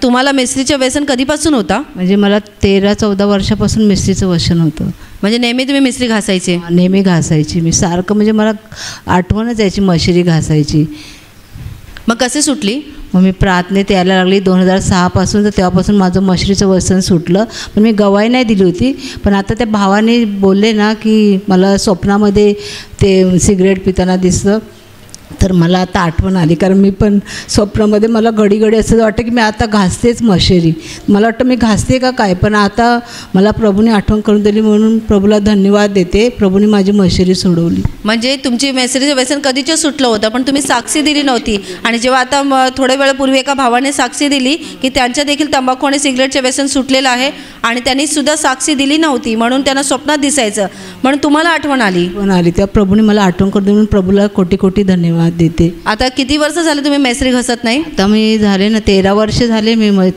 तुम्हाला मिसरीचं व्यसन कधीपासून होता? म्हणजे मला 13-14 वर्षापासून मिसरीचं व्यसन होतं. म्हणजे नेहमी तुम्ही मिसरी घासायचे? नेहमी घासायची मी सारखं, म्हणजे मला आठवणच यायची मशिरी घासायची. मग कसे सुटली? मग मी प्रार्थनेत यायला लागली 2006 पासून. तर तेव्हापासून माझं मशिरीचं व्यसन सुटलं. पण मी गवाही नाही दिली होती. पण आता त्या भावाने बोलले ना की मला स्वप्नामध्ये ते सिगरेट पिताना दिसलं, तर मला आता आठवण आली. कारण मी पण स्वप्नामध्ये मला घडी घडी असं वाटतं की मी आता घासतेच मशिरी. मला वाटतं मी घासते का काय, पण आता मला प्रभूने आठवण करून दिली म्हणून प्रभूला धन्यवाद देते. प्रभूने माझी मशिरी सोडवली. म्हणजे तुमची मिसरीचं व्यसन कधीचं सुटलं होतं, पण तुम्ही साक्षी दिली नव्हती. आणि जेव्हा आता थोड्या वेळापूर्वी एका भावाने साक्षी दिली की त्यांच्या देखील तंबाखू आणि सिगरेटचे व्यसन सुटलेलं आहे, आणि त्यांनी सुद्धा साक्षी दिली नव्हती म्हणून त्यांना स्वप्नात दिसायचं, म्हणून तुम्हाला आठवण आली. त्या प्रभूने मला आठवण करून दिली म्हणून प्रभूला कोटी कोटी धन्यवाद देते. आता किती वर्ष झाले तुम्ही मिसरी घासत नाही? आता मी झाले ना 13 वर्ष झाले. मी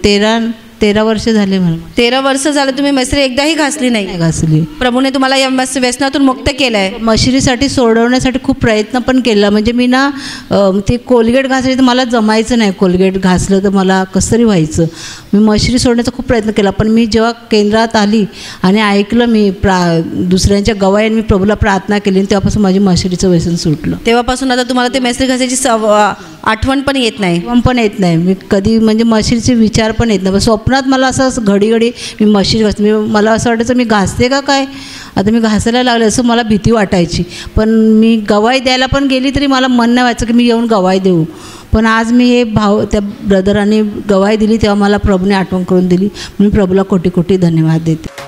13 वर्ष झाले. मला 13 वर्ष झाले तुम्ही मिसरी एकदाही घासली नाही? घासली. प्रभूने तुम्हाला या व्यसनातून मुक्त केलं आहे. मशिरीसाठी सोडवण्यासाठी खूप प्रयत्न पण केला. म्हणजे मी ना ते कोलगेट घासले तर मला जमायचं नाही. कोलगेट घासलं तर मला कसं तरी व्हायचं. मी मशिरी सोडण्याचा खूप प्रयत्न केला. पण मी जेव्हा केंद्रात आली आणि ऐकलं मी दुसऱ्यांच्या गवाईने मी प्रभूला प्रार्थना केली, तेव्हापासून माझी मशिरीचं व्यसन सुटलं. तेव्हापासून आता तुम्हाला ते मिसरी घासायची आठवण पण येत नाही? पण येत नाही. मी कधी म्हणजे मशिरीचे विचार पण येत नाही. स्वप्नात मला असं घडी घडी मी मशिरी घासते. मला असं वाटायचं मी घासते का काय, आता मी घासायला लागले असं मला भीती वाटायची. पण मी गवाही द्यायला पण गेली तरी मला मन नाही व्हायचं की मी येऊन गवाही देऊ. पण आज मी हे त्या ब्रदरांनी गवाही दिली तेव्हा मला प्रभूने आठवण करून दिली, म्हणून प्रभूला कोटी कोटी धन्यवाद देते.